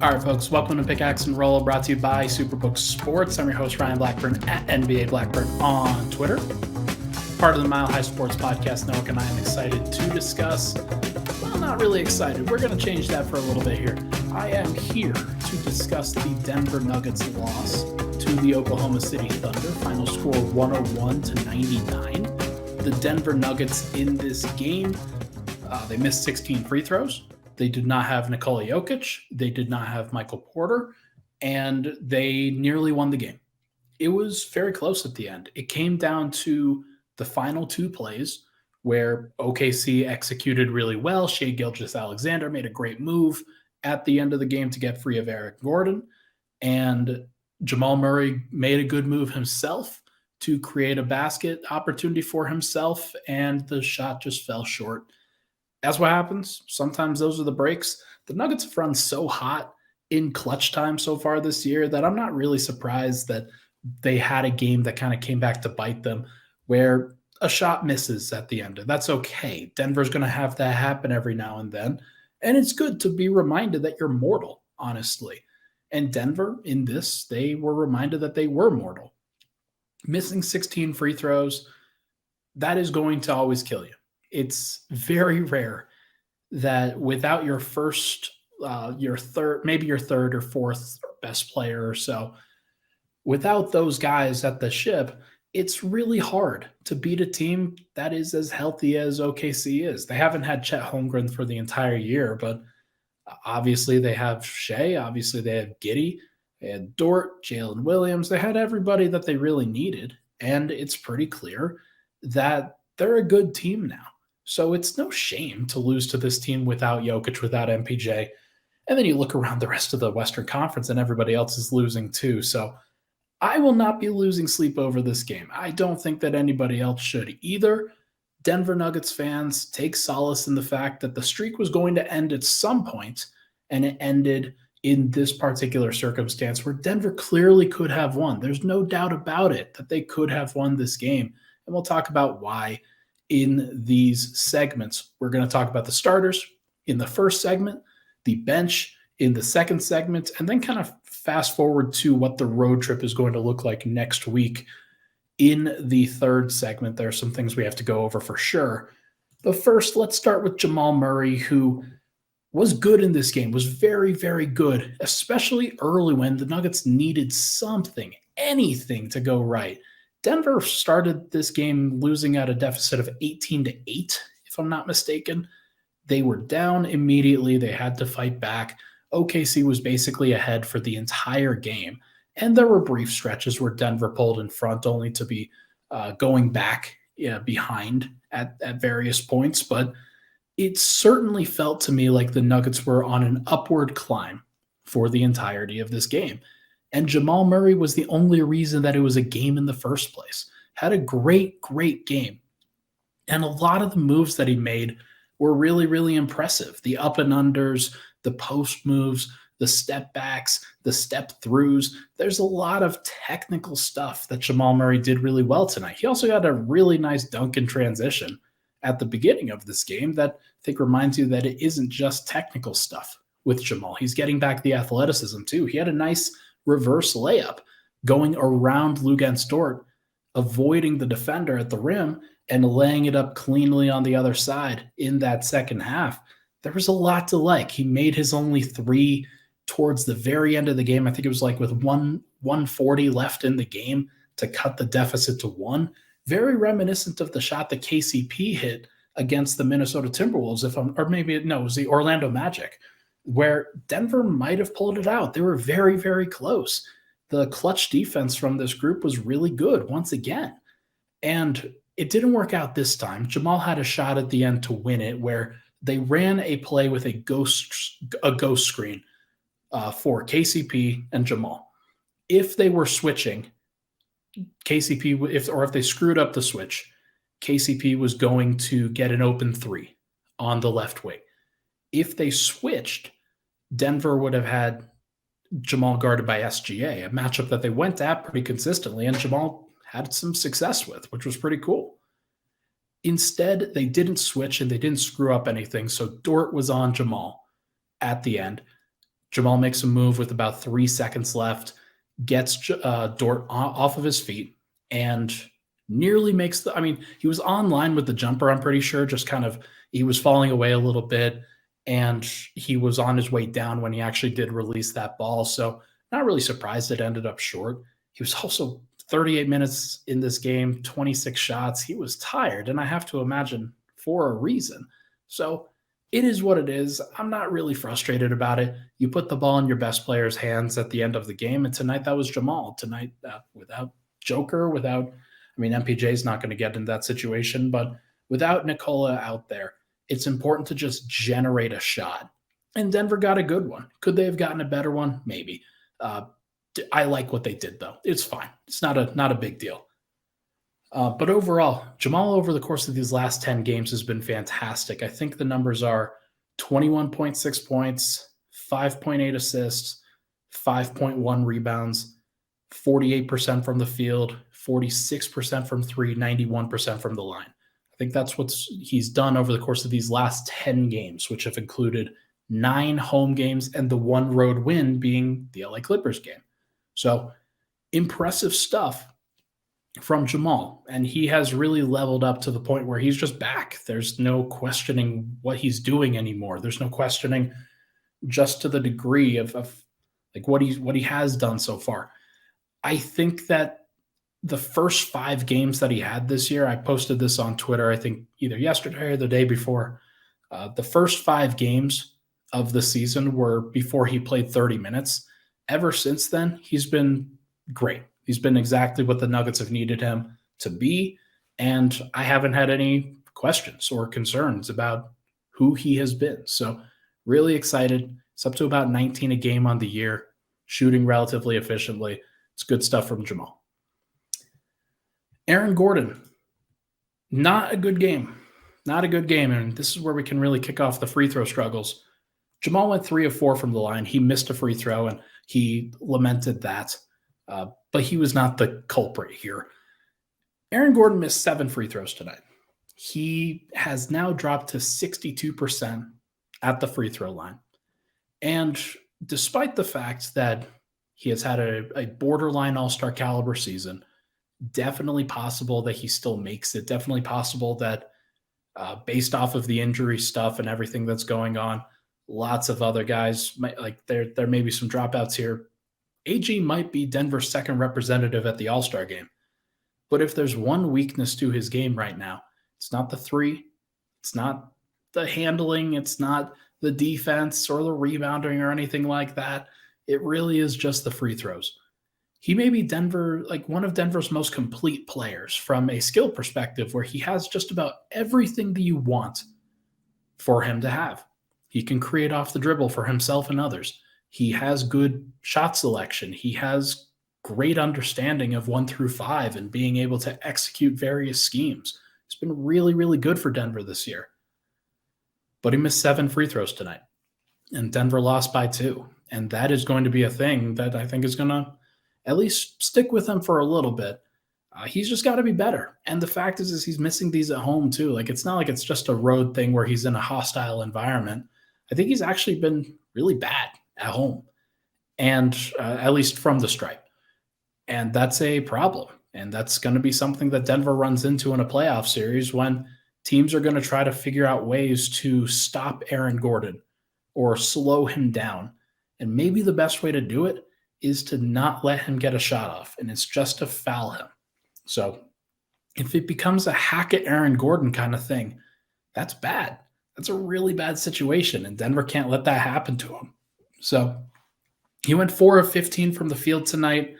All right, folks, welcome to Pickaxe and Roll, brought to you by Superbook Sports. I'm your host, Ryan Blackburn, at NBA Blackburn on Twitter. Part of the Mile High Sports Podcast Network, and I am excited to discuss, well, not really excited. We're going to change that for a little bit here. I am here to discuss the Denver Nuggets loss to the Oklahoma City Thunder. Final score 101-99. The Denver Nuggets in this game, they missed 16 free throws. They did not have Nikola Jokić. They did not have Michael Porter, and they nearly won the game. It was very close at the end. It came down to the final two plays where OKC executed really well. Shai Gilgeous-Alexander made a great move at the end of the game to get free of Eric Gordon, and Jamal Murray made a good move himself to create a basket opportunity for himself, and the shot just fell short. That's what happens. Sometimes those are the breaks. The Nuggets have run so hot in clutch time so far this year that I'm not really surprised that they had a game that kind of came back to bite them where a shot misses at the end. And that's okay. Denver's going to have that happen every now and then. And it's good to be reminded that you're mortal, honestly. And Denver, in this, they were reminded that they were mortal. Missing 16 free throws, that is going to always kill you. It's very rare that without your first, your third or fourth best player or so, without those guys at the ship, it's really hard to beat a team that is as healthy as OKC is. They haven't had Chet Holmgren for the entire year, but obviously they have Shai. Obviously they have Giddey. They had Dort, Jalen Williams. They had everybody that they really needed, and it's pretty clear that they're a good team now. So it's no shame to lose to this team without Jokić, without MPJ. And then you look around the rest of the Western Conference and everybody else is losing too. So I will not be losing sleep over this game. I don't think that anybody else should either. Denver Nuggets fans take solace in the fact that the streak was going to end at some point, and it ended in this particular circumstance where Denver clearly could have won. There's no doubt about it that they could have won this game. And we'll talk about why in these segments. We're going to talk about the starters in the first segment, the bench in the second segment, and then kind of fast forward to what the road trip is going to look like next week in the third segment. There are some things we have to go over for sure. But first, let's start with Jamal Murray, who was good in this game, was very, very good, especially early when the Nuggets needed something, anything to go right. Denver started this game losing at a deficit of 18-8, if I'm not mistaken. They were down immediately. They had to fight back. OKC was basically ahead for the entire game. And there were brief stretches where Denver pulled in front only to be going back behind at various points. But it certainly felt to me like the Nuggets were on an upward climb for the entirety of this game. And Jamal Murray was the only reason that it was a game in the first place. Had a great, great game. And a lot of the moves that he made were really, really impressive. The up and unders, the post moves, the step backs, the step throughs. There's a lot of technical stuff that Jamal Murray did really well tonight. He also got a really nice dunk in transition at the beginning of this game that I think reminds you that it isn't just technical stuff with Jamal. He's getting back the athleticism too. He had a nice reverse layup going around Luguentz Dort, avoiding the defender at the rim and laying it up cleanly on the other side in that second half. There was a lot to like. He made his only three towards the very end of the game. I think it was like with 140 left in the game to cut the deficit to one. Very reminiscent of the shot that KCP hit against the Minnesota Timberwolves, it was the Orlando Magic, where Denver might have pulled it out. They were very, very close. The clutch defense from this group was really good once again. And it didn't work out this time. Jamal had a shot at the end to win it where they ran a play with a ghost screen for KCP and Jamal. If they were switching, if they screwed up the switch, KCP was going to get an open three on the left wing. If they switched, Denver would have had Jamal guarded by SGA, a matchup that they went at pretty consistently, and Jamal had some success with, which was pretty cool. Instead, they didn't switch and they didn't screw up anything, so Dort was on Jamal at the end. Jamal makes a move with about 3 seconds left, gets Dort off of his feet, and nearly makes he was on line with the jumper, I'm pretty sure, just kind of, he was falling away a little bit, and he was on his way down when he actually did release that ball. So not really surprised it ended up short. He was also 38 minutes in this game, 26 shots. He was tired, and I have to imagine for a reason. So it is what it is. I'm not really frustrated about it. You put the ball in your best player's hands at the end of the game, and tonight that was Jamal. Tonight, without Joker, MPJ is not going to get in that situation, but without Nikola out there, it's important to just generate a shot. And Denver got a good one. Could they have gotten a better one? Maybe. I like what they did, though. It's fine. It's not a big deal. But overall, Jamal over the course of these last 10 games has been fantastic. I think the numbers are 21.6 points, 5.8 assists, 5.1 rebounds, 48% from the field, 46% from three, 91% from the line. I think that's what he's done over the course of these last 10 games, which have included 9 home games and the 1 road win being the LA Clippers game. So impressive stuff from Jamal, and he has really leveled up to the point where he's just back. There's no questioning what he's doing anymore. There's no questioning just to the degree of like what he has done so far. I think that the first 5 games that he had this year, I posted this on Twitter, I think either yesterday or the day before. The first 5 games of the season were before he played 30 minutes. Ever since then, he's been great. He's been exactly what the Nuggets have needed him to be, and I haven't had any questions or concerns about who he has been. So really excited. It's up to about 19 a game on the year, shooting relatively efficiently. It's good stuff from Jamal. Aaron Gordon, not a good game. Not a good game, and this is where we can really kick off the free throw struggles. Jamal went 3 of 4 from the line. He missed a free throw, and he lamented that. But he was not the culprit here. Aaron Gordon missed 7 free throws tonight. He has now dropped to 62% at the free throw line. And despite the fact that he has had a borderline all-star caliber season, definitely possible that he still makes it. Definitely possible that based off of the injury stuff and everything that's going on, lots of other guys, there may be some dropouts here. AG might be Denver's second representative at the All-Star game. But if there's one weakness to his game right now, it's not the three, it's not the handling, it's not the defense or the rebounding or anything like that. It really is just the free throws. He may be one of Denver's most complete players from a skill perspective, where he has just about everything that you want for him to have. He can create off the dribble for himself and others. He has good shot selection. He has great understanding of 1 through 5 and being able to execute various schemes. It's been really, really good for Denver this year. But he missed 7 free throws tonight, and Denver lost by 2. And that is going to be a thing that I think is going to at least stick with him for a little bit. He's just got to be better. And the fact is he's missing these at home too. Like, it's not like it's just a road thing where he's in a hostile environment. I think he's actually been really bad at home, and at least from the stripe. And that's a problem. And that's going to be something that Denver runs into in a playoff series when teams are going to try to figure out ways to stop Aaron Gordon or slow him down. And maybe the best way to do it is to not let him get a shot off, and it's just to foul him. So if it becomes a hack at Aaron Gordon kind of thing, that's bad. That's a really bad situation, and Denver can't let that happen to him. So he went 4 of 15 from the field tonight.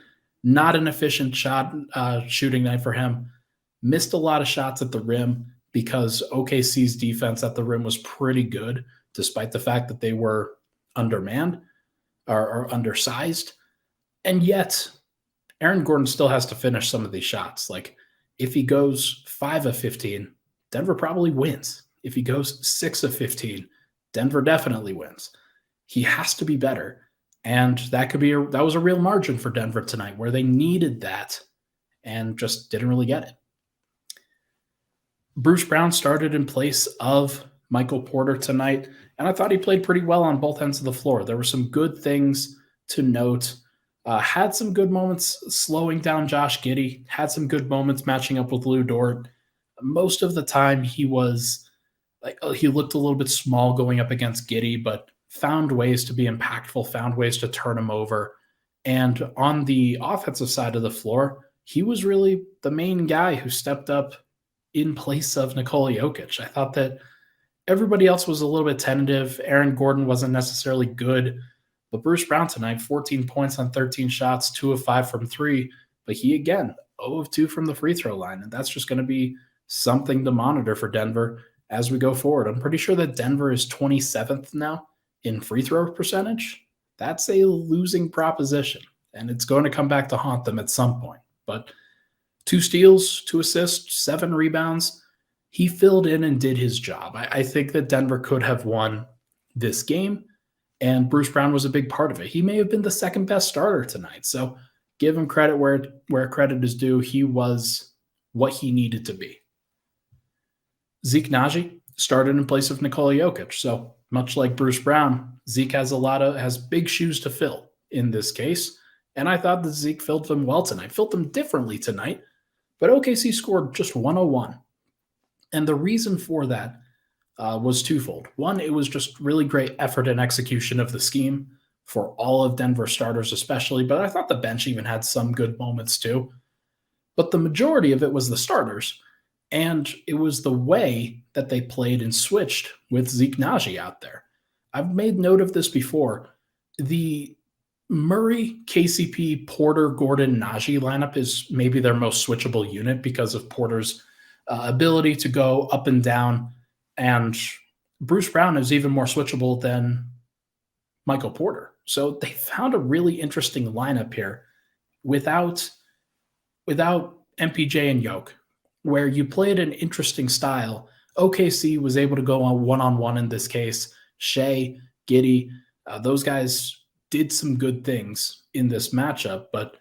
Not an efficient shooting night for him. Missed a lot of shots at the rim because OKC's defense at the rim was pretty good, despite the fact that they were undermanned or undersized. And yet, Aaron Gordon still has to finish some of these shots. Like, if he goes 5 of 15, Denver probably wins. If he goes 6 of 15, Denver definitely wins. He has to be better. And that was a real margin for Denver tonight, where they needed that and just didn't really get it. Bruce Brown started in place of Michael Porter tonight, And I thought he played pretty well on both ends of the floor. There were some good things to note. Had some good moments slowing down Josh Giddey, had some good moments matching up with Lou Dort. Most of the time, he was he looked a little bit small going up against Giddey, but found ways to be impactful, found ways to turn him over. And on the offensive side of the floor, he was really the main guy who stepped up in place of Nikola Jokić. I thought that everybody else was a little bit tentative. Aaron Gordon wasn't necessarily good, but Bruce Brown tonight, 14 points on 13 shots, 2 of 5 from 3. But he, again, 0 of 2 from the free throw line. And that's just going to be something to monitor for Denver as we go forward. I'm pretty sure that Denver is 27th now in free throw percentage. That's a losing proposition, and it's going to come back to haunt them at some point. But 2 steals, 2 assists, 7 rebounds. He filled in and did his job. I think that Denver could have won this game, and Bruce Brown was a big part of it. He may have been the second best starter tonight, so give him credit where credit is due. He was what he needed to be. Zeke Naji started in place of Nikola Jokić, so much like Bruce Brown, Zeke has big shoes to fill in this case, and I thought that Zeke filled them well tonight. Filled them differently tonight, but OKC scored just 101. And the reason for that was twofold. One, it was just really great effort and execution of the scheme for all of Denver starters especially, but I thought the bench even had some good moments too. But the majority of it was the starters, and it was the way that they played and switched with Zeke Naji out there. I've made note of this before. The Murray, KCP, Porter, Gordon, Naji lineup is maybe their most switchable unit because of Porter's ability to go up and down. And Bruce Brown is even more switchable than Michael Porter. So they found a really interesting lineup here without MPJ and Yoke, where you played an interesting style. OKC was able to go on one-on-one in this case. Shea, Giddey, those guys did some good things in this matchup, but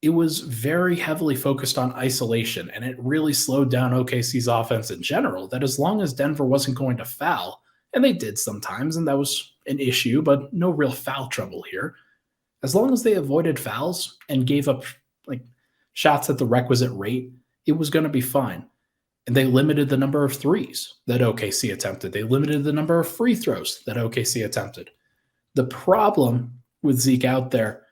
it was very heavily focused on isolation, and it really slowed down OKC's offense in general, that as long as Denver wasn't going to foul, and they did sometimes, and that was an issue, but no real foul trouble here. As long as they avoided fouls and gave up shots at the requisite rate, it was going to be fine. And they limited the number of threes that OKC attempted. They limited the number of free throws that OKC attempted. The problem with Zeke out there,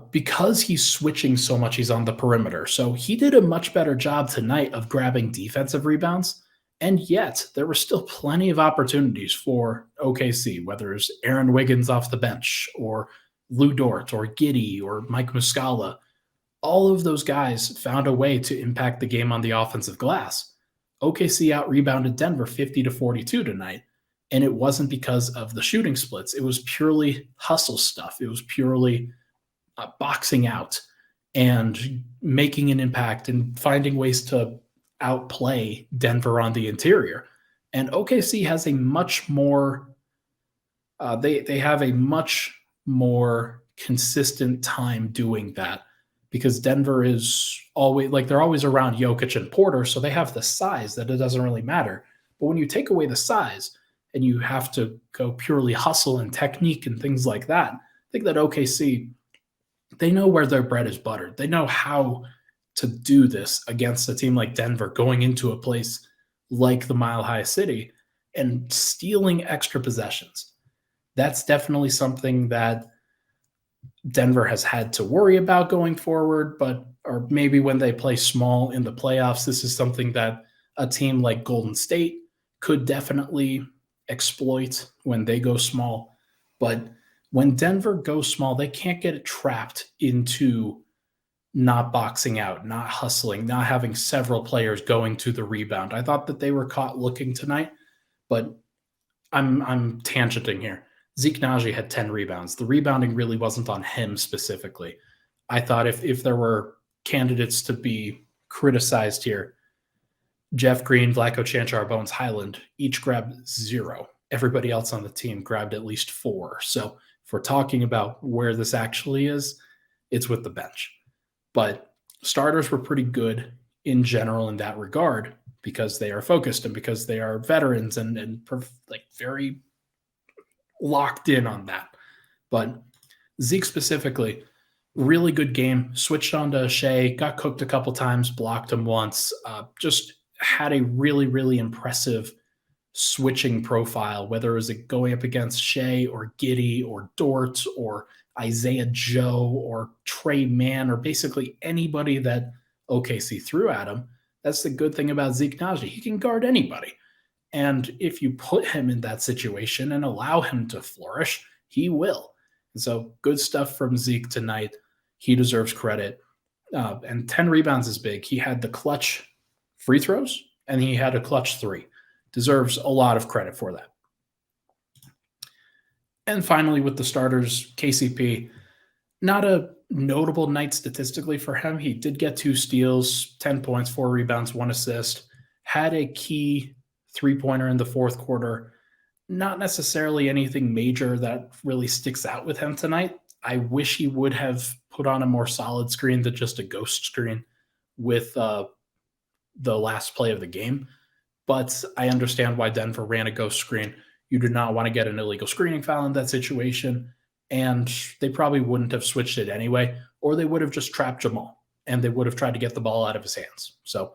because he's switching so much, he's on the perimeter. So he did a much better job tonight of grabbing defensive rebounds. And yet there were still plenty of opportunities for OKC, whether it's Aaron Wiggins off the bench or Lou Dort or Giddey or Mike Muscala. All of those guys found a way to impact the game on the offensive glass. OKC out-rebounded Denver 50-42 tonight, and it wasn't because of the shooting splits. It was purely hustle stuff. It was purely boxing out and making an impact and finding ways to outplay Denver on the interior. And OKC has a much more they have a much more consistent time doing that, because Denver is always they're always around Jokić and Porter, so they have the size that it doesn't really matter. But when you take away the size and you have to go purely hustle and technique and things like that, I think that OKC, they know where their bread is buttered. They know how to do this against a team like Denver, going into a place like the Mile High City and stealing extra possessions. That's definitely something that Denver has had to worry about going forward, or maybe when they play small in the playoffs, this is something that a team like Golden State could definitely exploit when they go small. But when Denver goes small, they can't get trapped into not boxing out, not hustling, not having several players going to the rebound. I thought that they were caught looking tonight, but I'm tangenting here. Zeke Naji had 10 rebounds. The rebounding really wasn't on him specifically. I thought if there were candidates to be criticized here, Jeff Green, Vlatko Cancar, Bones Highland each grabbed 0. Everybody else on the team grabbed at least 4. So if we're talking about where this actually is, it's with the bench. But starters were pretty good in general in that regard. because they are focused and because they are veterans and like very locked in on that. But Zeke specifically, really good game. Switched on to Shea, got cooked a couple times, blocked him once. Just had a really, really impressive switching profile, whether it was going up against Shea or Giddey or Dort or Isaiah Joe or Trey Mann or basically anybody that OKC threw at him. That's the good thing about Zeke Naji. He can guard anybody. And if you put him in that situation and allow him to flourish, he will. And so good stuff from Zeke tonight. He deserves credit. And 10 rebounds is big. He had the clutch free throws and he had a clutch three. Deserves a lot of credit for that. And finally, with the starters, KCP, not a notable night statistically for him. He did get 2 steals, 10 points, 4 rebounds, 1 assist, had a key three-pointer in the fourth quarter. Not necessarily anything major that really sticks out with him tonight. I wish he would have put on a more solid screen than just a ghost screen with the last play of the game. But I understand why Denver ran a ghost screen. You do not want to get an illegal screening foul in that situation. And they probably wouldn't have switched it anyway, or they would have just trapped Jamal and they would have tried to get the ball out of his hands. So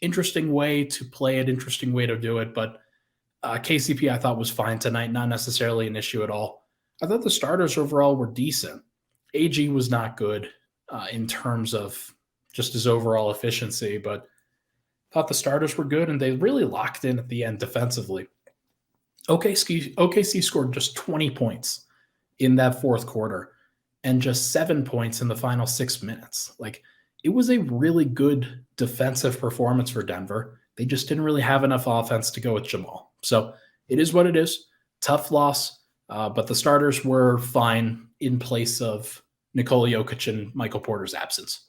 interesting way to play it, interesting way to do it. But KCP I thought was fine tonight, not necessarily an issue at all. I thought the starters overall were decent. AG was not good in terms of just his overall efficiency, but thought the starters were good, and they really locked in at the end defensively. OKC scored just 20 points in that fourth quarter and just 7 points in the final 6 minutes. Like, it was a really good defensive performance for Denver. They just didn't really have enough offense to go with Jamal. So it is what it is. Tough loss, but the starters were fine in place of Nikola Jokić and Michael Porter's absence.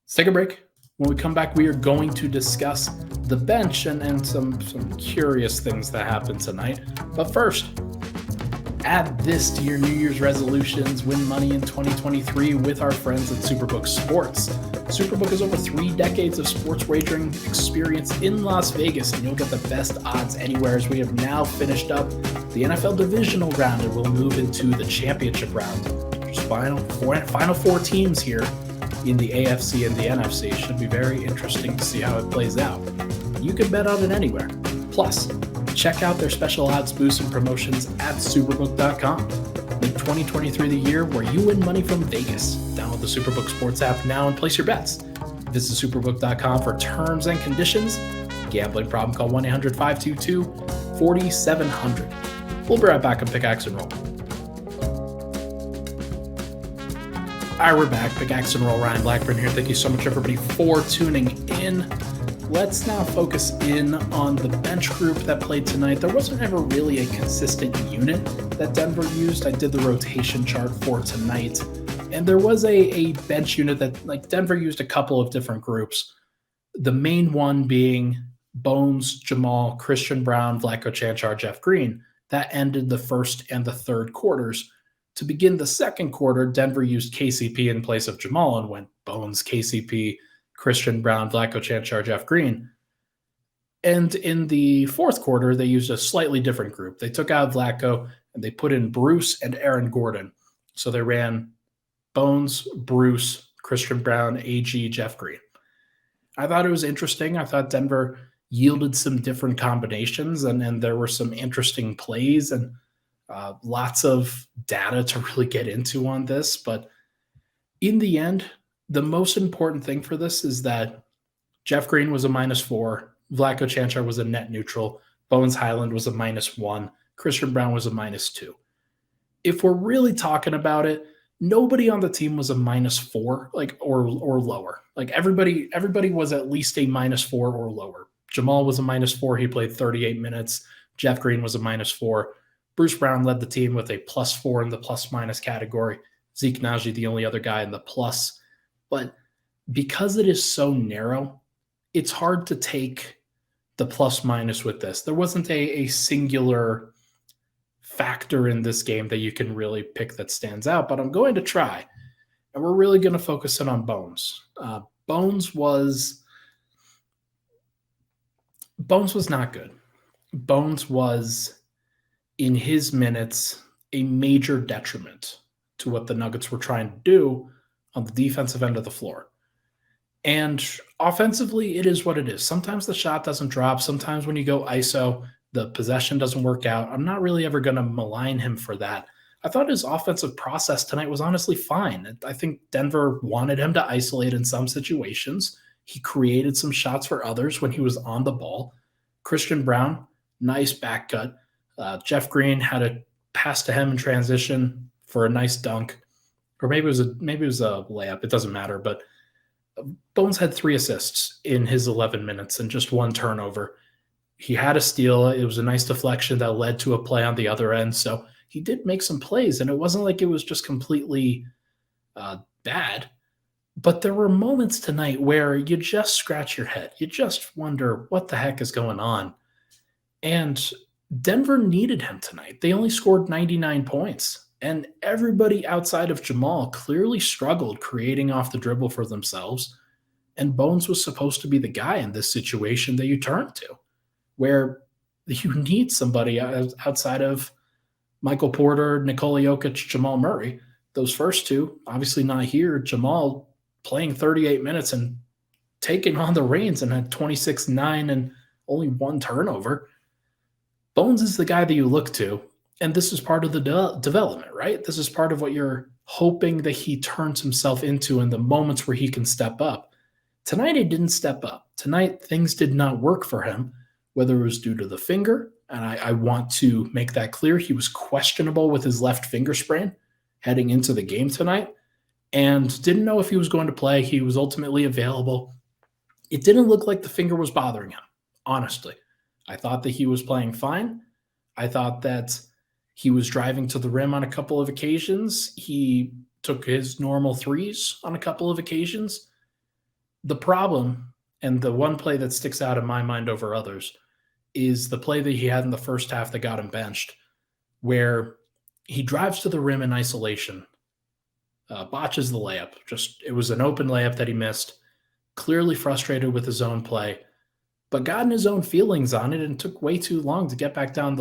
Let's take a break. When we come back, we are going to discuss the bench and some curious things that happened tonight. But first, add this to your New Year's resolutions. Win money in 2023 with our friends at Superbook Sports. Superbook has over 3 decades of sports wagering experience in Las Vegas, and you'll get the best odds anywhere, as we have now finished up the NFL divisional round and we'll move into the championship round. There's final 4 teams here in the AFC and the NFC. Should be very interesting to see how it plays out. You can bet on it anywhere. Plus, check out their special odds boosts and promotions at superbook.com. Make 2023 the year where you win money from Vegas. Download the Superbook Sports app now and place your bets. Visit superbook.com for terms and conditions. Gambling problem, call 1-800-522-4700. We'll be right back on Pickaxe and Roll. All right, we're back. Pickaxe and Roll, Ryan Blackburn here. Thank you so much, everybody, for tuning in. Let's now focus in on the bench group that played tonight. There wasn't ever really a consistent unit that Denver used. I did the rotation chart for tonight, and there was a bench unit that, like, Denver used a couple of different groups. The main one being Bones, Jamal, Christian Braun, Vlatko Cancar, Jeff Green. That ended the first and the third quarters. To begin the second quarter, Denver used KCP in place of Jamal and went Bones, KCP, Christian Braun, Vlatko Cancar, Jeff Green. And in the fourth quarter, they used a slightly different group. They took out Vlatko and they put in Bruce and Aaron Gordon. So they ran Bones, Bruce, Christian Braun, AG, Jeff Green. I thought it was interesting. I thought Denver yielded some different combinations, and there were some interesting plays and lots of data to really get into on this. But in the end, the most important thing for this is that Jeff Green was a -4, Vlatko Cancar was a net neutral, Bones Highland was a -1, Christian Braun was a -2. If we're really talking about it, nobody on the team was a -4, like or lower. Like everybody was at least a -4 or lower. Jamal was a -4. He played 38 minutes. Jeff Green was a -4. Bruce Brown led the team with a +4 in the plus-minus category. Zeke Naji, the only other guy in the plus. But because it is so narrow, it's hard to take the plus-minus with this. There wasn't a singular factor in this game that you can really pick that stands out, but I'm going to try. And we're really going to focus in on Bones. Bones was Bones was not good. Bones was, in his minutes, a major detriment to what the Nuggets were trying to do on the defensive end of the floor. And offensively, it is what it is. Sometimes the shot doesn't drop. Sometimes when you go ISO, the possession doesn't work out. I'm not really ever going to malign him for that. I thought his offensive process tonight was honestly fine. I think Denver wanted him to isolate in some situations. He created some shots for others when he was on the ball. Christian Braun, nice back cut. Jeff Green had a pass to him in transition for a nice dunk, or maybe it was a layup. It doesn't matter. But Bones had 3 assists in his 11 minutes and just 1 turnover. He had a steal. It was a nice deflection that led to a play on the other end. So he did make some plays, and it wasn't like it was just completely bad. But there were moments tonight where you just scratch your head. You just wonder what the heck is going on. And Denver needed him tonight. They only scored 99 points. And everybody outside of Jamal clearly struggled creating off the dribble for themselves. And Bones was supposed to be the guy in this situation that you turn to, where you need somebody outside of Michael Porter, Nikola Jokić, Jamal Murray. Those first two, obviously not here. Jamal playing 38 minutes and taking on the reins and had 26-9 and only 1 turnover. Bones is the guy that you look to, and this is part of the development, right? This is part of what you're hoping that he turns himself into in the moments where he can step up. Tonight, he didn't step up. Tonight, things did not work for him, whether it was due to the finger, and I want to make that clear. He was questionable with his left finger sprain heading into the game tonight and didn't know if he was going to play. He was ultimately available. It didn't look like the finger was bothering him, honestly. I thought that he was playing fine. I thought that he was driving to the rim on a couple of occasions. He took his normal threes on a couple of occasions. The problem, and the one play that sticks out in my mind over others, is the play that he had in the first half that got him benched, where he drives to the rim in isolation, botches the layup. It was an open layup that he missed, clearly frustrated with his own play, but got in his own feelings on it and took way too long to get back down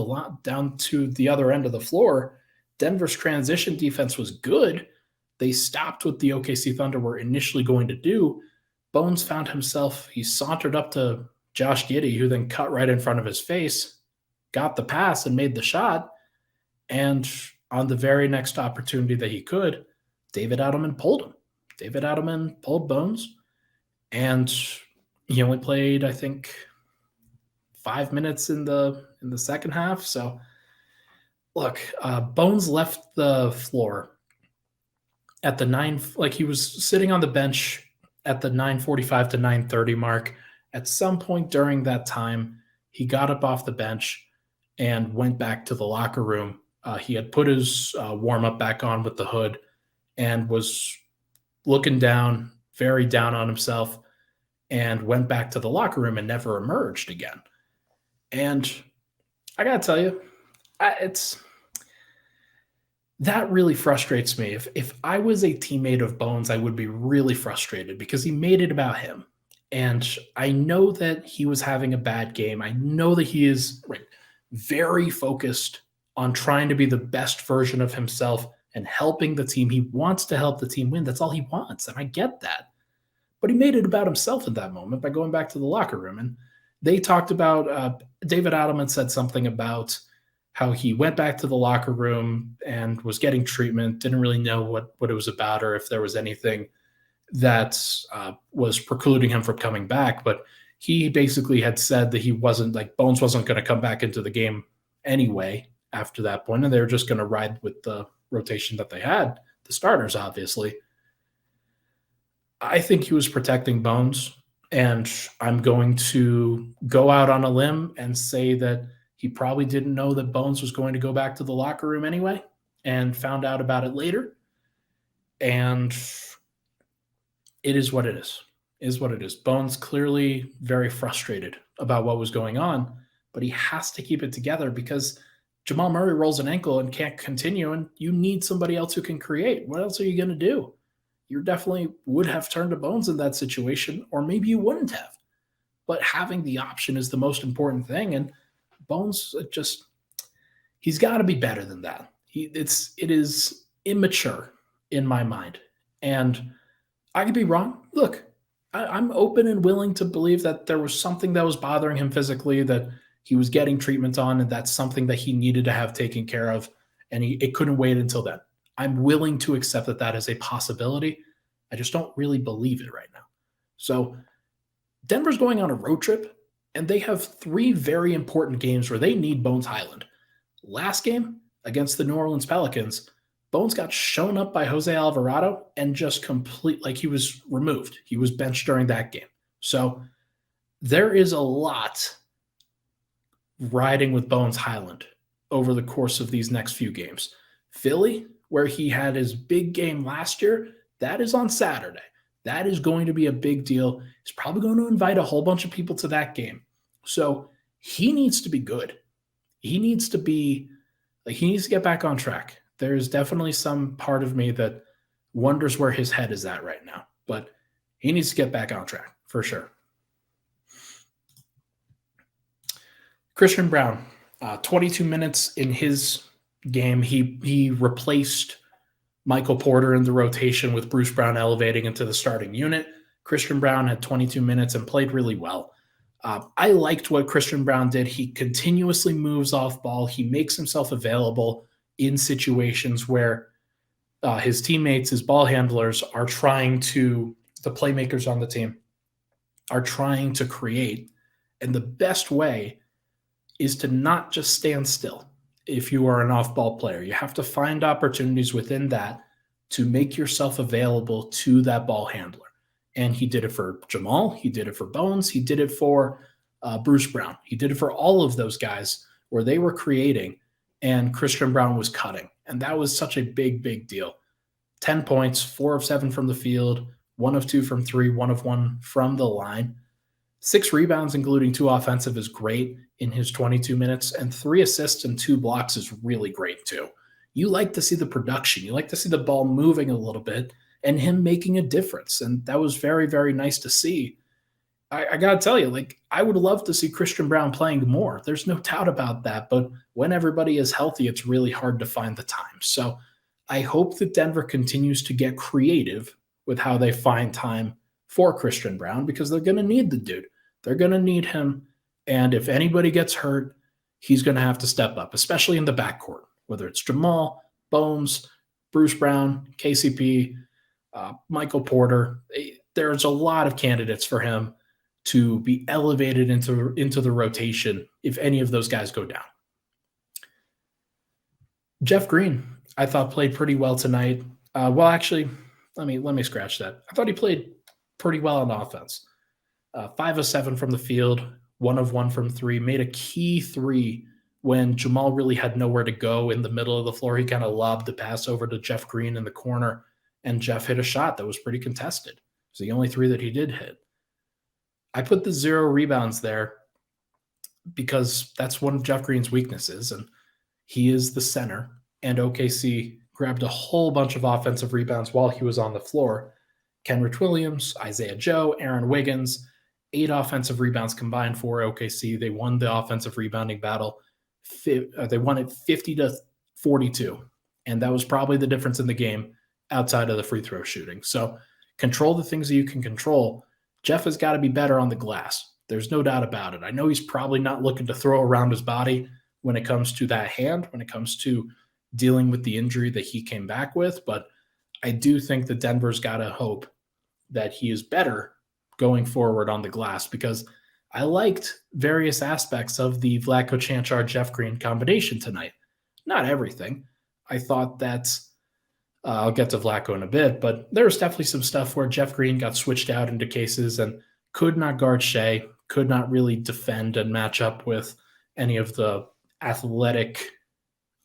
to the other end of the floor. Denver's transition defense was good. They stopped what the OKC Thunder were initially going to do. Bones found himself, he sauntered up to Josh Giddey, who then cut right in front of his face, got the pass and made the shot. And on the very next opportunity that he could, David Adelman pulled him. David Adelman pulled Bones, and he only played, I think, 5 minutes in the second half. So, look, Bones left the floor at the he was sitting on the bench at the 9:45 to 9:30 mark. At some point during that time, he got up off the bench and went back to the locker room. He had put his warm-up back on with the hood and was looking down, very down on himself, and went back to the locker room and never emerged again. And I got to tell you, that really frustrates me. If I was a teammate of Bones, I would be really frustrated because he made it about him. And I know that he was having a bad game. I know that he is very focused on trying to be the best version of himself and helping the team. He wants to help the team win. That's all he wants, and I get that. But he made it about himself at that moment by going back to the locker room. And they talked about, David Adelman said something about how he went back to the locker room and was getting treatment, didn't really know what it was about or if there was anything that was precluding him from coming back. But he basically had said that he wasn't, Bones wasn't going to come back into the game anyway after that point, and they were just going to ride with the rotation that they had, the starters, obviously. I think he was protecting Bones, and I'm going to go out on a limb and say that he probably didn't know that Bones was going to go back to the locker room anyway and found out about it later. And it is what it is. Bones clearly very frustrated about what was going on, but he has to keep it together because Jamal Murray rolls an ankle and can't continue, and you need somebody else who can create. What else are you going to do? You definitely would have turned to Bones in that situation, or maybe you wouldn't have. but having the option is the most important thing. And Bones he's got to be better than that. It is immature in my mind, and I could be wrong. Look, I'm open and willing to believe that there was something that was bothering him physically that he was getting treatment on, and that's something that he needed to have taken care of, and it couldn't wait until then. I'm willing to accept that is a possibility. I just don't really believe it right now. So Denver's going on a road trip, and they have 3 very important games where they need Bones Highland. Last game against the New Orleans Pelicans, Bones got shown up by Jose Alvarado and just he was removed. He was benched during that game. So there is a lot riding with Bones Highland over the course of these next few games. Philly, where he had his big game last year, that is on Saturday. That is going to be a big deal. He's probably going to invite a whole bunch of people to that game. So he needs to be good. He needs to get back on track. There's definitely some part of me that wonders where his head is at right now, but he needs to get back on track for sure. Christian Braun, 22 minutes in his game. He replaced Michael Porter in the rotation with Bruce Brown elevating into the starting unit. Christian Braun had 22 minutes and played really well. I liked what Christian Braun did. He continuously moves off ball. He makes himself available in situations where his teammates, his ball handlers, the playmakers on the team, are trying to create. And the best way is to not just stand still. If you are an off-ball player, you have to find opportunities within that to make yourself available to that ball handler. And he did it for Jamal. He did it for Bones. He did it for Bruce Brown. He did it for all of those guys where they were creating and Christian Braun was cutting. And that was such a big, big deal. 10 points, 4 of 7 from the field, 1 of 2 from 3, 1 of 1 from the line. 6 rebounds, including 2 offensive, is great in his 22 minutes, and 3 assists and 2 blocks is really great too. You like to see the production. You like to see the ball moving a little bit and him making a difference. And that was very, very nice to see. I got to tell you, I would love to see Christian Braun playing more. There's no doubt about that. But when everybody is healthy, it's really hard to find the time. So I hope that Denver continues to get creative with how they find time for Christian Braun, because they're going to need the dude. They're going to need him. And if anybody gets hurt, he's going to have to step up, especially in the backcourt, whether it's Jamal, Bones, Bruce Brown, KCP, Michael Porter. There's a lot of candidates for him to be elevated into the rotation if any of those guys go down. Jeff Green, I thought, played pretty well tonight. Actually, let me scratch that. I thought he played pretty well on offense. 5 of 7 from the field, 1 of 1 from 3, made a key 3 when Jamal really had nowhere to go in the middle of the floor. He kind of lobbed the pass over to Jeff Green in the corner, and Jeff hit a shot that was pretty contested. It was the only 3 that he did hit. I put the 0 rebounds there because that's one of Jeff Green's weaknesses, and he is the center, and OKC grabbed a whole bunch of offensive rebounds while he was on the floor. Kenrich Williams, Isaiah Joe, Aaron Wiggins, 8 offensive rebounds combined for OKC. They won the offensive rebounding battle. They won it 50-42, and that was probably the difference in the game outside of the free throw shooting. So control the things that you can control. Jeff has got to be better on the glass. There's no doubt about it. I know he's probably not looking to throw around his body when it comes to that hand, when it comes to dealing with the injury that he came back with, but I do think that Denver's got to hope that he is better going forward on the glass, because I liked various aspects of the Vlatko Cancar Jeff Green combination tonight. Not everything. I thought that I'll get to Vlatko in a bit, but there was definitely some stuff where Jeff Green got switched out into cases and could not guard Shea, could not really defend and match up with any of the athletic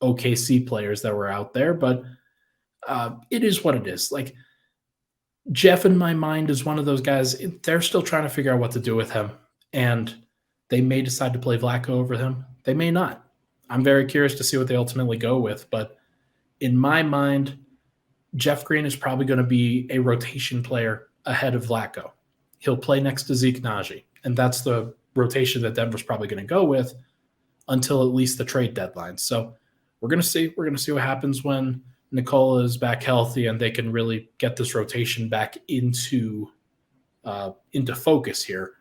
OKC players that were out there. But it is what it is. Jeff, in my mind, is one of those guys, they're still trying to figure out what to do with him. And they may decide to play Vlatko over him. They may not. I'm very curious to see what they ultimately go with. But in my mind, Jeff Green is probably going to be a rotation player ahead of Vlatko. He'll play next to Zeke Naji. And that's the rotation that Denver's probably going to go with until at least the trade deadline. So we're going to see. We're going to see what happens when Nikola is back healthy and they can really get this rotation back into focus here.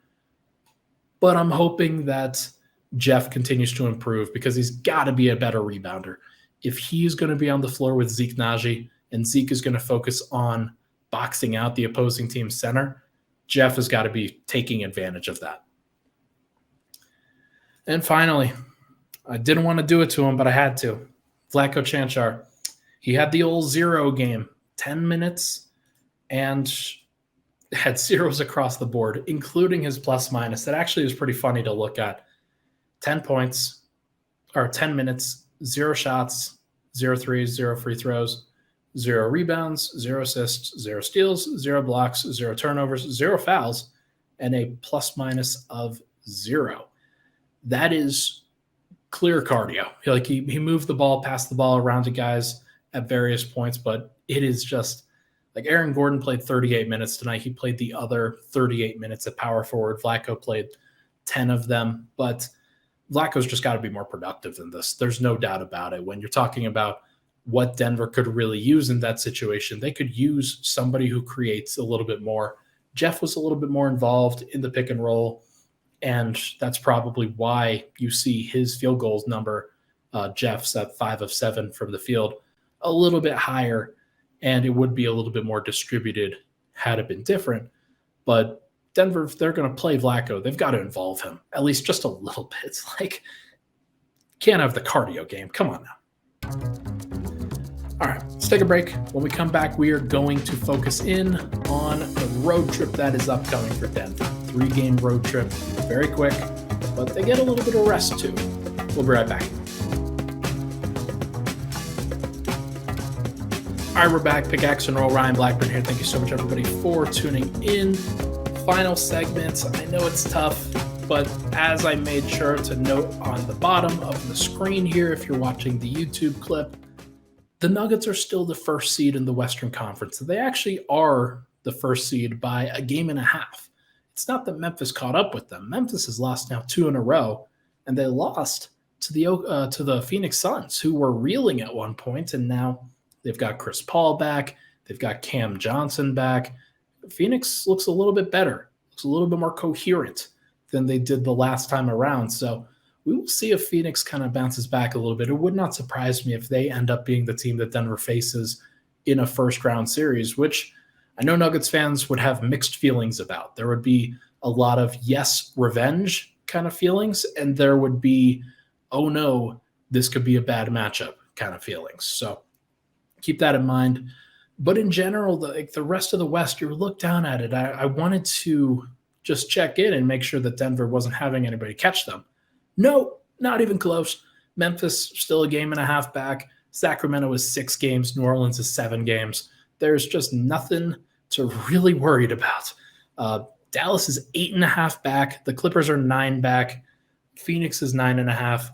But I'm hoping that Jeff continues to improve because he's got to be a better rebounder. If he's going to be on the floor with Zeke Naji and Zeke is going to focus on boxing out the opposing team's center, Jeff has got to be taking advantage of that. And finally, I didn't want to do it to him, but I had to. Vlatko Cancar. He had the old 0 game, 10 minutes, and had zeros across the board, including his plus-minus. That actually was pretty funny to look at. 10 points, or 10 minutes, 0 shots, 0 threes, 0 free throws, 0 rebounds, 0 assists, 0 steals, 0 blocks, 0 turnovers, 0 fouls, and a plus-minus of 0. That is clear cardio. He moved the ball, passed the ball around to guys at various points, but it is just like Aaron Gordon played 38 minutes tonight. He played the other 38 minutes at power forward. Vlatko played 10 of them, but Vlatko's just got to be more productive than this. There's no doubt about it. When you're talking about what Denver could really use in that situation, they could use somebody who creates a little bit more. Jeff was a little bit more involved in the pick and roll, and that's probably why you see his field goals number, Jeff's at 5 of 7 from the field, a little bit higher, and it would be a little bit more distributed had it been different. But Denver, if they're going to play Vlatko, they've got to involve him, at least just a little bit. It's like, can't have the cardio game. Come on now. All right, let's take a break. When we come back, we are going to focus in on the road trip that is upcoming for Denver. 3-game road trip, very quick, but they get a little bit of rest too. We'll be right back. All right, we're back. Pickaxe and Roll, Ryan Blackburn here. Thank you so much, everybody, for tuning in. Final segments. I know it's tough, but as I made sure to note on the bottom of the screen here, if you're watching the YouTube clip, the Nuggets are still the first seed in the Western Conference. They actually are the first seed by a game and a half. It's not that Memphis caught up with them. Memphis has lost now 2 in a row, and they lost to the Phoenix Suns, who were reeling at one point, and now they've got Chris Paul back. They've got Cam Johnson back. Phoenix looks a little bit better, looks a little bit more coherent than they did the last time around. So we will see if Phoenix kind of bounces back a little bit. It would not surprise me if they end up being the team that Denver faces in a first-round series, which I know Nuggets fans would have mixed feelings about. There would be a lot of, yes, revenge kind of feelings, and there would be, oh no, this could be a bad matchup kind of feelings. So keep that in mind. But in general, the rest of the West, you look down at it. I wanted to just check in and make sure that Denver wasn't having anybody catch them. No, not even close. Memphis still a game and a half back. Sacramento is 6 games. New Orleans is 7 games. There's just nothing to really worried about. Dallas is 8.5 back. The Clippers are 9 back. Phoenix is 9.5.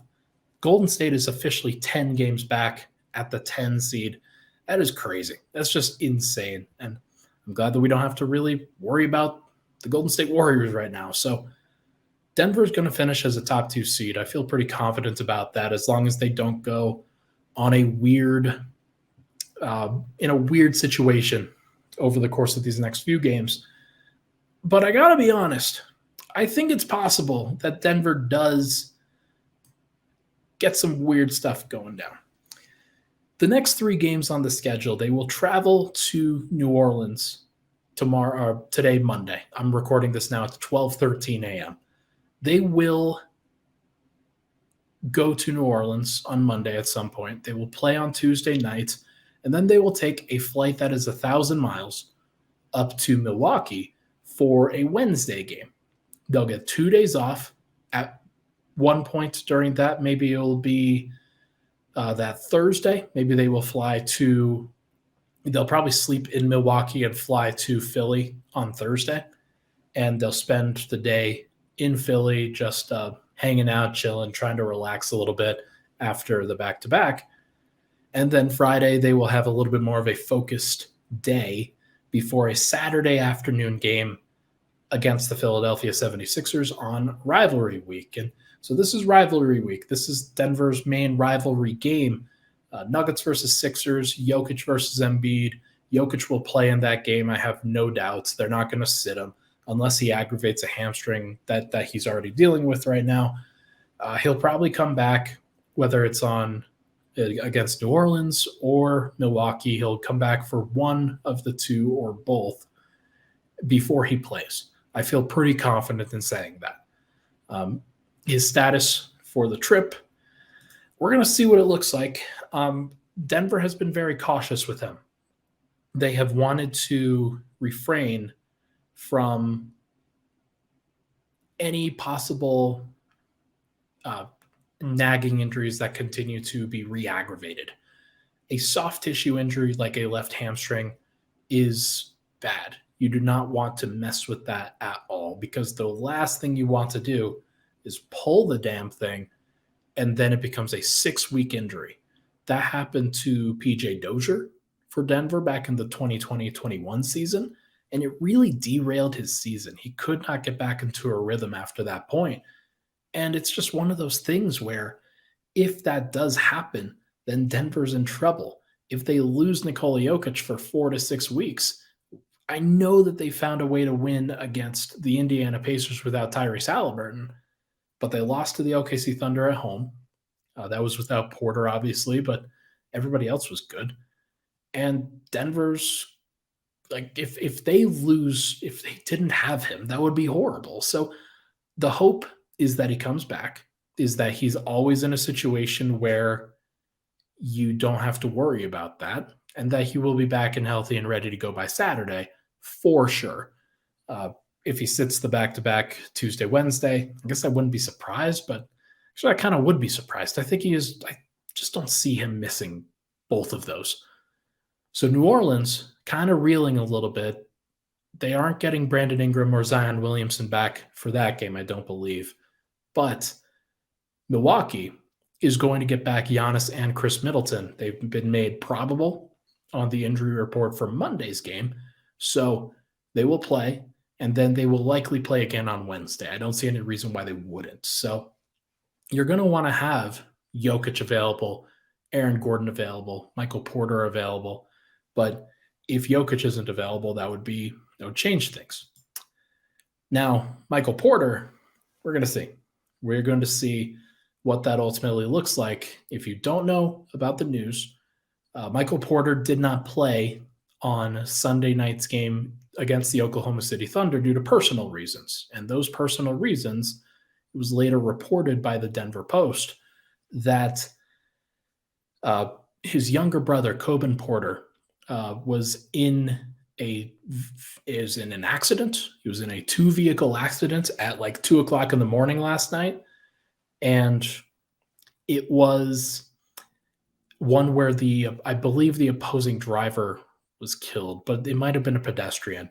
Golden State is officially 10 games back at the 10 seed. That is crazy. That's just insane. And I'm glad that we don't have to really worry about the Golden State Warriors right now. So Denver is going to finish as a top 2 seed. I feel pretty confident about that as long as they don't go on a weird in a weird situation over the course of these next few games. But I got to be honest, I think it's possible that Denver does get some weird stuff going down. The next 3 games on the schedule, they will travel to New Orleans today, Monday. I'm recording this now at 12:13 a.m. They will go to New Orleans on Monday at some point. They will play on Tuesday night, and then they will take a flight that is 1,000 miles up to Milwaukee for a Wednesday game. They'll get 2 days off. At one point during that, maybe it'll be that Thursday. Maybe they will they'll probably sleep in Milwaukee and fly to Philly on Thursday, and they'll spend the day in Philly just hanging out, chilling, trying to relax a little bit after the back-to-back. And then Friday, they will have a little bit more of a focused day before a Saturday afternoon game against the Philadelphia 76ers on Rivalry Week. And so this is Rivalry Week. This is Denver's main rivalry game. Nuggets versus Sixers, Jokić versus Embiid. Jokić will play in that game. I have no doubts. They're not going to sit him unless he aggravates a hamstring that he's already dealing with right now. He'll probably come back, whether it's on against New Orleans or Milwaukee. He'll come back for one of the two or both before he plays. I feel pretty confident in saying that. His status for the trip, we're going to see what it looks like. Denver has been very cautious with him. They have wanted to refrain from any possible nagging injuries that continue to be re-aggravated. A soft tissue injury like a left hamstring is bad. You do not want to mess with that at all, because the last thing you want to do is pull the damn thing and then it becomes a 6-week injury. That happened to PJ Dozier for Denver back in the 2020-21 season, and it really derailed his season. He could not get back into a rhythm after that point. And it's just one of those things where if that does happen, then Denver's in trouble. If they lose Nikola Jokić for 4 to 6 weeks, I know that they found a way to win against the Indiana Pacers without Tyrese Haliburton, but they lost to the OKC Thunder at home. That was without Porter, obviously, but everybody else was good. And Denver's, like, if they lose, if they didn't have him, that would be horrible. So the hope is that he comes back, is that he's always in a situation where you don't have to worry about that, and that he will be back and healthy and ready to go by Saturday for sure. If he sits the back-to-back Tuesday, Wednesday, I guess I wouldn't be surprised, but actually I kind of would be surprised. I think he is. I just don't see him missing both of those. So New Orleans kind of reeling a little bit. They aren't getting Brandon Ingram or Zion Williamson back for that game, I don't believe. But Milwaukee is going to get back Giannis and Chris Middleton. They've been made probable on the injury report for Monday's game. So they will play, and then they will likely play again on Wednesday. I don't see any reason why they wouldn't. So you're going to want to have Jokić available, Aaron Gordon available, Michael Porter available. But if Jokić isn't available, that would change things. Now, Michael Porter, we're going to see. We're going to see what that ultimately looks like. If you don't know about the news, Michael Porter did not play on Sunday night's game against the Oklahoma City Thunder due to personal reasons. And those personal reasons, it was later reported by the Denver Post that his younger brother, Coben Porter, was in an accident. He was in a 2-vehicle accident at like 2:00 in the morning last night. And it was one where I believe the opposing driver was killed, but it might have been a pedestrian.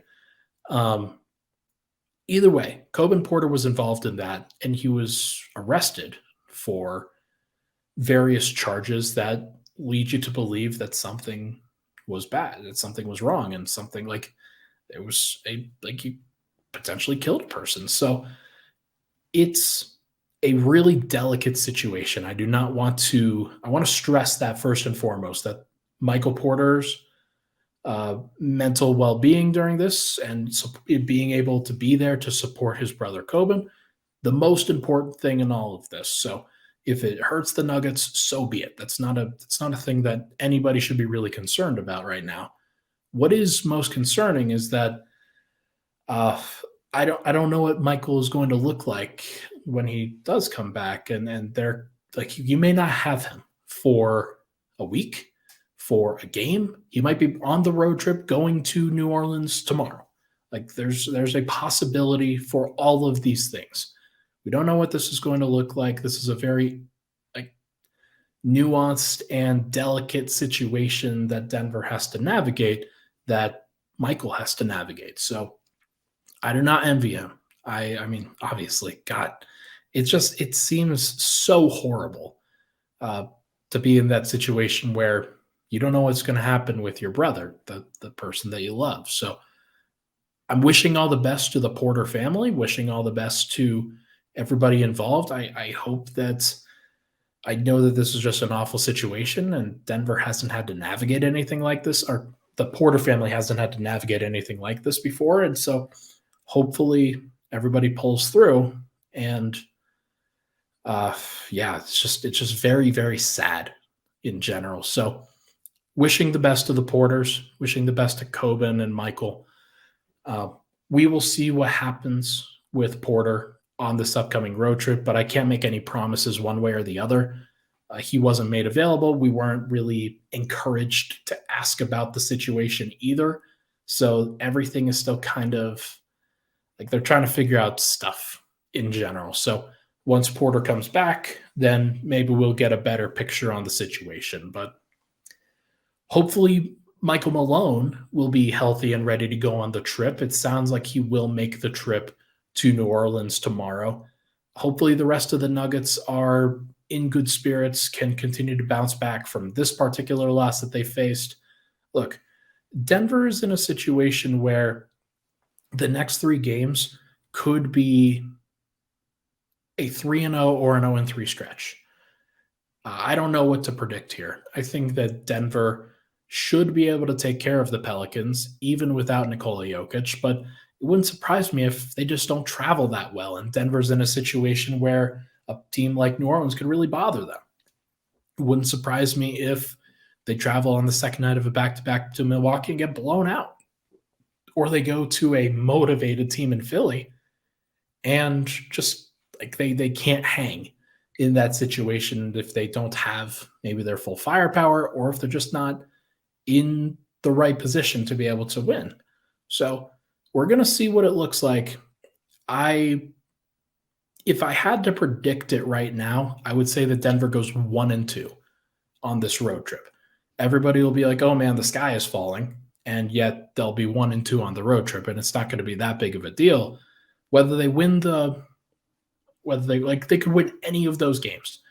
Either way, Coben Porter was involved in that, and he was arrested for various charges that lead you to believe that something was bad, that something was wrong, and something like he potentially killed a person. So it's a really delicate situation. I want to stress that first and foremost, that Michael Porter's mental well-being during this and being able to be there to support his brother Coben, the most important thing in all of this. So if it hurts the Nuggets, so be it. That's not a thing that anybody should be really concerned about right now. What is most concerning is that I don't know what Michael is going to look like when he does come back, and they're like, you may not have him for a week, for a game. He might be on the road trip going to New Orleans tomorrow. Like there's a possibility for all of these things. We don't know what this is going to look like. This is a very nuanced and delicate situation that Denver has to navigate, that Michael has to navigate. So I do not envy him. I mean, obviously, God, it seems so horrible to be in that situation where you don't know what's going to happen with your brother, the person that you love. So I'm wishing all the best to the Porter family, wishing all the best to everybody involved. I hope that I know that this is just an awful situation and Denver hasn't had to navigate anything like this, or the Porter family hasn't had to navigate anything like this before. And so hopefully everybody pulls through. And yeah, it's just very, very sad in general. So wishing the best to the Porters, wishing the best to Coben and Michael. We will see what happens with Porter on this upcoming road trip, but I can't make any promises one way or the other. He wasn't made available. We weren't really encouraged to ask about the situation either. So everything is still kind of like they're trying to figure out stuff in general. So once Porter comes back, then maybe we'll get a better picture on the situation. But hopefully Michael Malone will be healthy and ready to go on the trip. It sounds like he will make the trip to New Orleans tomorrow. Hopefully the rest of the Nuggets are in good spirits, can continue to bounce back from this particular loss that they faced. Look, Denver is in a situation where the next 3 games could be a 3-0 or an 0-3 stretch. I don't know what to predict here. I think that Denver should be able to take care of the Pelicans, even without Nikola Jokić, but it wouldn't surprise me if they just don't travel that well, and Denver's in a situation where a team like New Orleans could really bother them. It wouldn't surprise me if they travel on the second night of a back-to-back to Milwaukee and get blown out, or they go to a motivated team in Philly and just like they can't hang in that situation if they don't have maybe their full firepower, or if they're just not in the right position to be able to win. So we're going to see what it looks like. If I had to predict it right now, I would say that Denver goes 1-2 on this road trip. Everybody will be like, oh man, the sky is falling. And yet they'll be 1-2 on the road trip. And it's not going to be that big of a deal. Whether they could win any of those games.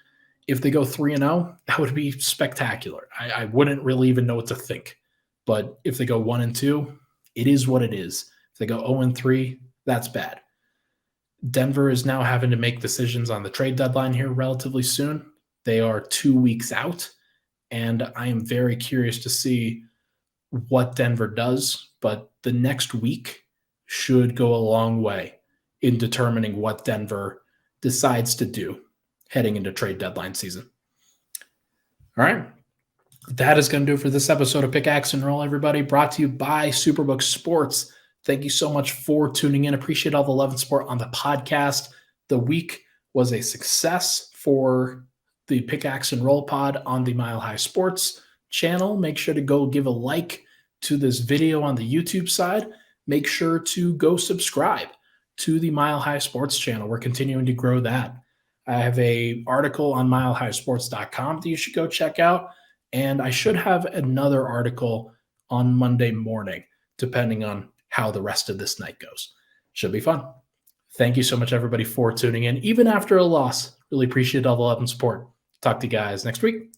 If they go 3-0, that would be spectacular. I wouldn't really even know what to think. But if they go 1-2, it is what it is. If they go 0-3, that's bad. Denver is now having to make decisions on the trade deadline here relatively soon. They are 2 weeks out, and I am very curious to see what Denver does. But the next week should go a long way in determining what Denver decides to do heading into trade deadline season. All right. That is going to do it for this episode of Pickaxe and Roll, everybody. Brought to you by Superbook Sports. Thank you so much for tuning in. Appreciate all the love and support on the podcast. The week was a success for the Pickaxe and Roll pod on the Mile High Sports channel. Make sure to go give a like to this video on the YouTube side. Make sure to go subscribe to the Mile High Sports channel. We're continuing to grow that. I have an article on milehighsports.com that you should go check out. And I should have another article on Monday morning, depending on how the rest of this night goes. Should be fun. Thank you so much, everybody, for tuning in. Even after a loss, really appreciate all the love and support. Talk to you guys next week.